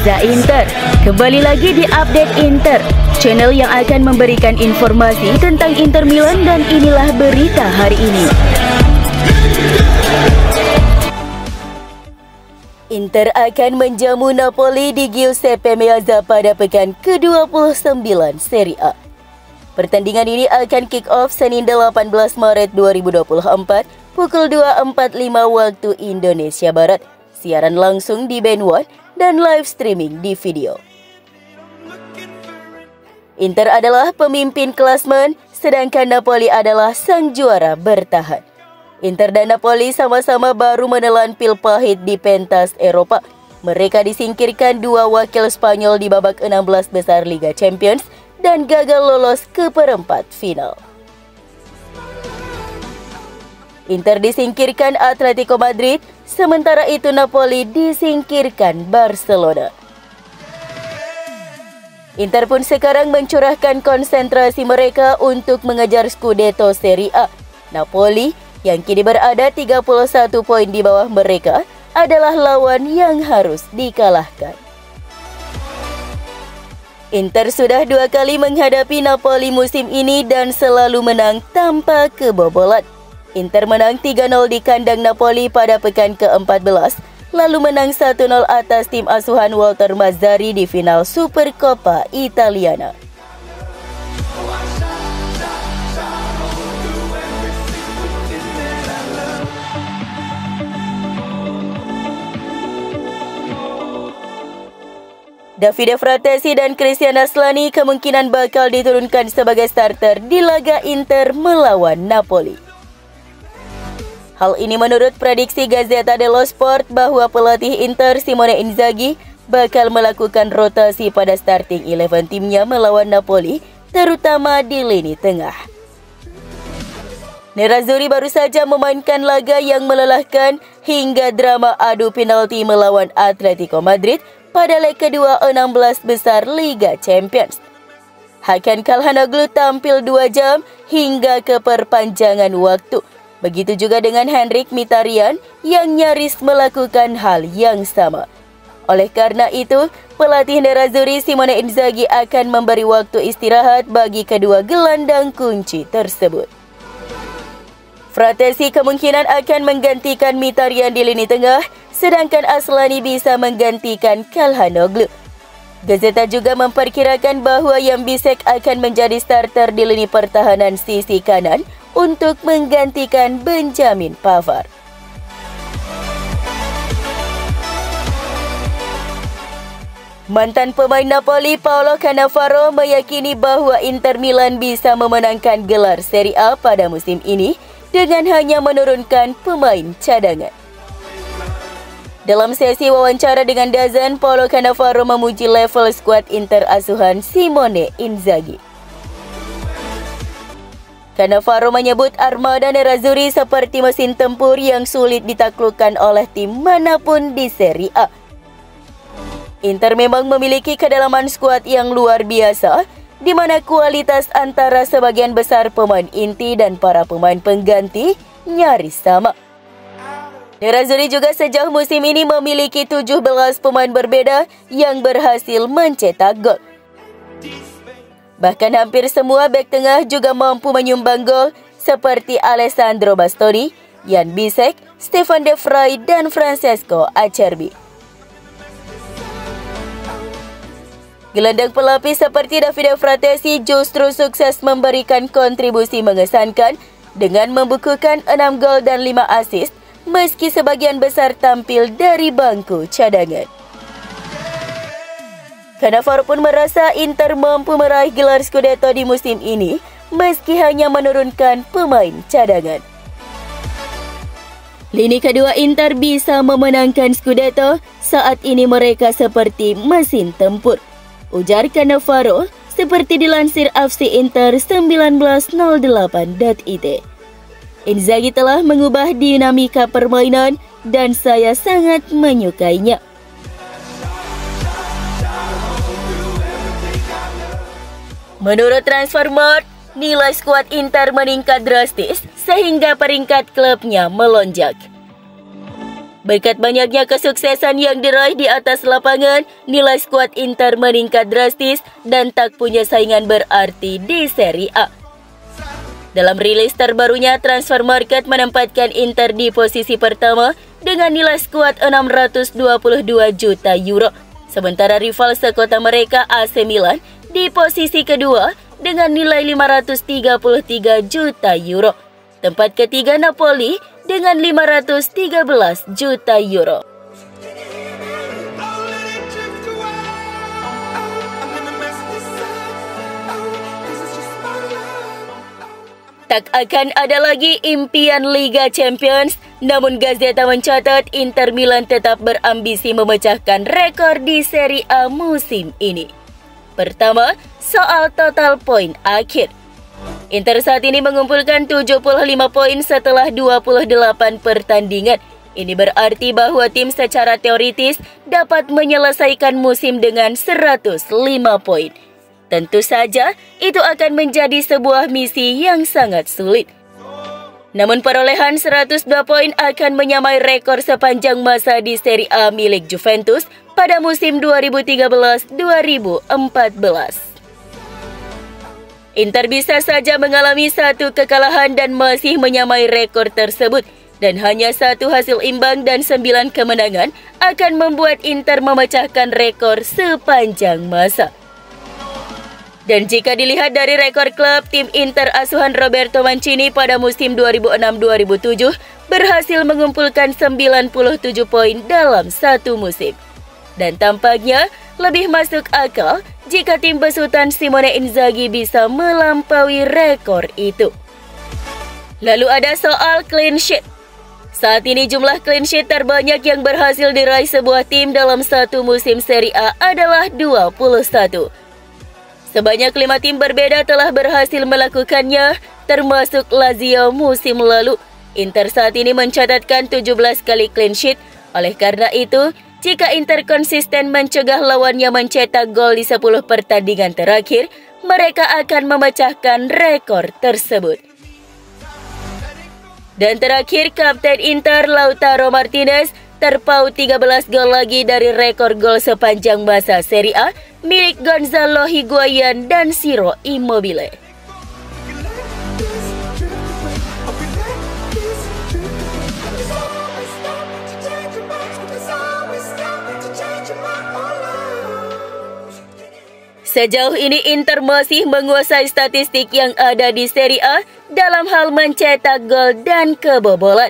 Gaza Inter. Kembali lagi di Update Inter, channel yang akan memberikan informasi tentang Inter Milan, dan inilah berita hari ini. Inter akan menjamu Napoli di Giuseppe Meazza pada pekan ke-29 Serie A. Pertandingan ini akan kick-off Senin 18 Maret 2024 pukul 2.45 waktu Indonesia Barat. Siaran langsung di Band1 dan live streaming di video. Inter adalah pemimpin klasmen, sedangkan Napoli adalah sang juara bertahan. Inter dan Napoli sama-sama baru menelan pil pahit di pentas Eropa. Mereka disingkirkan dua wakil Spanyol di babak 16 besar Liga Champions dan gagal lolos ke perempat final. Inter disingkirkan Atletico Madrid, sementara itu Napoli disingkirkan Barcelona. Inter pun sekarang mencurahkan konsentrasi mereka untuk mengejar Scudetto Serie A. Napoli, yang kini berada 31 poin di bawah mereka, adalah lawan yang harus dikalahkan. Inter sudah 2 kali menghadapi Napoli musim ini dan selalu menang tanpa kebobolan. Inter menang 3-0 di kandang Napoli pada pekan ke-14, lalu menang 1-0 atas tim asuhan Walter Mazzarri di final Supercoppa Italiana. Davide Fratesi dan Christian Aslani kemungkinan bakal diturunkan sebagai starter di laga Inter melawan Napoli. Hal ini menurut prediksi Gazzetta dello Sport bahwa pelatih Inter Simone Inzaghi bakal melakukan rotasi pada starting 11 timnya melawan Napoli, terutama di lini tengah. Nerazzurri baru saja memainkan laga yang melelahkan hingga drama adu penalti melawan Atletico Madrid pada leg kedua 16 besar Liga Champions. Hakan Calhanoglu tampil 2 jam hingga ke perpanjangan waktu. Begitu juga dengan Henrikh Mkhitaryan yang nyaris melakukan hal yang sama. Oleh karena itu, pelatih Nerazzurri Simone Inzaghi akan memberi waktu istirahat bagi kedua gelandang kunci tersebut. Fratesi kemungkinan akan menggantikan Mkhitaryan di lini tengah, sedangkan Aslani bisa menggantikan Calhanoglu. Gazzetta juga memperkirakan bahwa Jan-Bissek akan menjadi starter di lini pertahanan sisi kanan untuk menggantikan Benjamin Pavard. Mantan pemain Napoli Paolo Cannavaro meyakini bahwa Inter Milan bisa memenangkan gelar Serie A pada musim ini dengan hanya menurunkan pemain cadangan. Dalam sesi wawancara dengan DAZN, Paolo Cannavaro memuji level skuad Inter asuhan Simone Inzaghi. Cannavaro menyebut armada Nerazzurri seperti mesin tempur yang sulit ditaklukkan oleh tim manapun di Serie A. Inter memang memiliki kedalaman skuad yang luar biasa, di mana kualitas antara sebagian besar pemain inti dan para pemain pengganti nyaris sama. Nerazzurri juga sejauh musim ini memiliki 17 pemain berbeda yang berhasil mencetak gol. Bahkan hampir semua bek tengah juga mampu menyumbang gol seperti Alessandro Bastoni, Jan-Bissek, Stefan De Vrij, dan Francesco Acerbi. Gelandang pelapis seperti Davide Fratesi justru sukses memberikan kontribusi mengesankan dengan membukukan 6 gol dan 5 assist meski sebagian besar tampil dari bangku cadangan. Cannavaro pun merasa Inter mampu meraih gelar Scudetto di musim ini meski hanya menurunkan pemain cadangan. Lini kedua Inter bisa memenangkan Scudetto, saat ini mereka seperti mesin tempur, ujar Cannavaro seperti dilansir FC Inter 1908.it. Inzaghi telah mengubah dinamika permainan dan saya sangat menyukainya. Menurut Transfermarkt, nilai skuad Inter meningkat drastis sehingga peringkat klubnya melonjak. Berkat banyaknya kesuksesan yang diraih di atas lapangan, nilai skuad Inter meningkat drastis dan tak punya saingan berarti di Serie A. Dalam rilis terbarunya, Transfermarkt menempatkan Inter di posisi pertama dengan nilai skuad 622 juta euro. Sementara rival sekota mereka AC Milan di posisi kedua dengan nilai 533 juta euro. Tempat ketiga Napoli dengan 513 juta euro. Tak akan ada lagi impian Liga Champions, namun Gazzetta mencatat Inter Milan tetap berambisi memecahkan rekor di Serie A musim ini. Pertama, soal total poin akhir. Inter saat ini mengumpulkan 75 poin setelah 28 pertandingan. Ini berarti bahwa tim secara teoritis dapat menyelesaikan musim dengan 105 poin. Tentu saja, itu akan menjadi sebuah misi yang sangat sulit. Namun perolehan 102 poin akan menyamai rekor sepanjang masa di Serie A milik Juventus pada musim 2013-2014. Inter bisa saja mengalami satu kekalahan dan masih menyamai rekor tersebut. Dan hanya satu hasil imbang dan 9 kemenangan akan membuat Inter memecahkan rekor sepanjang masa. Dan jika dilihat dari rekor klub, tim Inter asuhan Roberto Mancini pada musim 2006-2007 berhasil mengumpulkan 97 poin dalam satu musim. Dan tampaknya lebih masuk akal jika tim besutan Simone Inzaghi bisa melampaui rekor itu. Lalu ada soal clean sheet. Saat ini jumlah clean sheet terbanyak yang berhasil diraih sebuah tim dalam satu musim Serie A adalah 21. Sebanyak 5 tim berbeda telah berhasil melakukannya, termasuk Lazio musim lalu. Inter saat ini mencatatkan 17 kali clean sheet. Oleh karena itu, jika Inter konsisten mencegah lawannya mencetak gol di 10 pertandingan terakhir, mereka akan memecahkan rekor tersebut. Dan terakhir, Kapten Inter Lautaro Martinez terpaut 13 gol lagi dari rekor gol sepanjang masa Serie A milik Gonzalo Higuain dan Ciro Immobile. Sejauh ini Inter masih menguasai statistik yang ada di Serie A dalam hal mencetak gol dan kebobolan.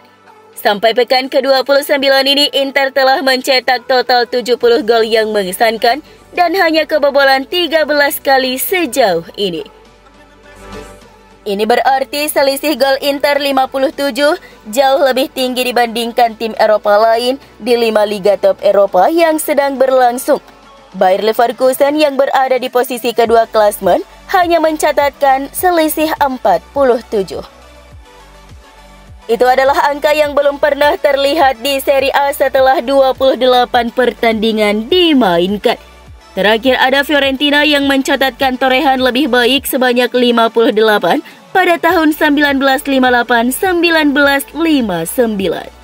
Sampai pekan ke-29 ini Inter telah mencetak total 70 gol yang mengesankan dan hanya kebobolan 13 kali sejauh ini. Ini berarti selisih gol Inter 57 jauh lebih tinggi dibandingkan tim Eropa lain di 5 liga top Eropa yang sedang berlangsung. Bayer Leverkusen yang berada di posisi kedua klasmen hanya mencatatkan selisih 47. Itu adalah angka yang belum pernah terlihat di Serie A setelah 28 pertandingan dimainkan. Terakhir ada Fiorentina yang mencatatkan torehan lebih baik sebanyak 58 pada tahun 1958-1959.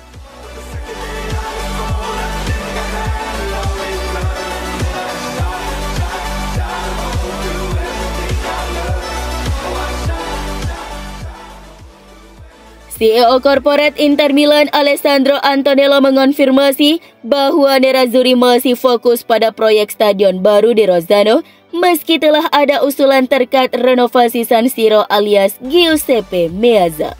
CEO Corporate Inter Milan Alessandro Antonello mengonfirmasi bahwa Nerazzurri masih fokus pada proyek stadion baru di Rozzano meski telah ada usulan terkait renovasi San Siro alias Giuseppe Meazza.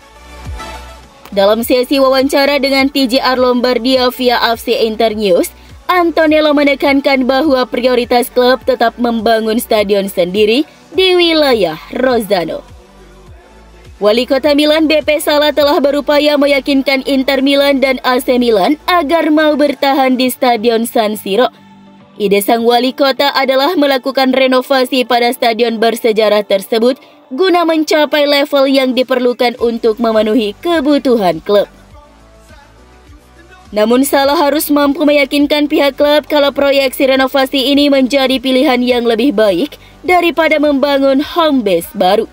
Dalam sesi wawancara dengan TJR Lombardia via AFC Internews, Antonello menekankan bahwa prioritas klub tetap membangun stadion sendiri di wilayah Rozzano. Wali Kota Milan BP Sala telah berupaya meyakinkan Inter Milan dan AC Milan agar mau bertahan di Stadion San Siro. Ide sang wali kota adalah melakukan renovasi pada stadion bersejarah tersebut guna mencapai level yang diperlukan untuk memenuhi kebutuhan klub. Namun Sala harus mampu meyakinkan pihak klub kalau proyeksi renovasi ini menjadi pilihan yang lebih baik daripada membangun home base baru.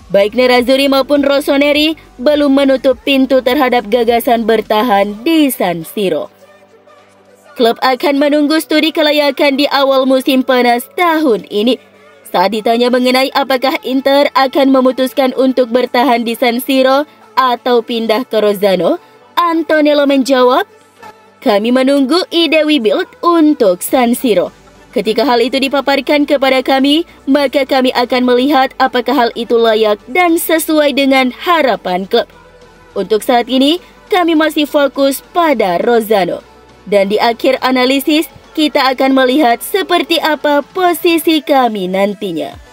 Baik Nerazzurri maupun Rossoneri belum menutup pintu terhadap gagasan bertahan di San Siro. Klub akan menunggu studi kelayakan di awal musim panas tahun ini. Saat ditanya mengenai apakah Inter akan memutuskan untuk bertahan di San Siro atau pindah ke Rozzano, Antonello menjawab, "Kami menunggu ide We Build untuk San Siro. Ketika hal itu dipaparkan kepada kami, maka kami akan melihat apakah hal itu layak dan sesuai dengan harapan klub. Untuk saat ini, kami masih fokus pada Rozzano. Dan di akhir analisis, kita akan melihat seperti apa posisi kami nantinya."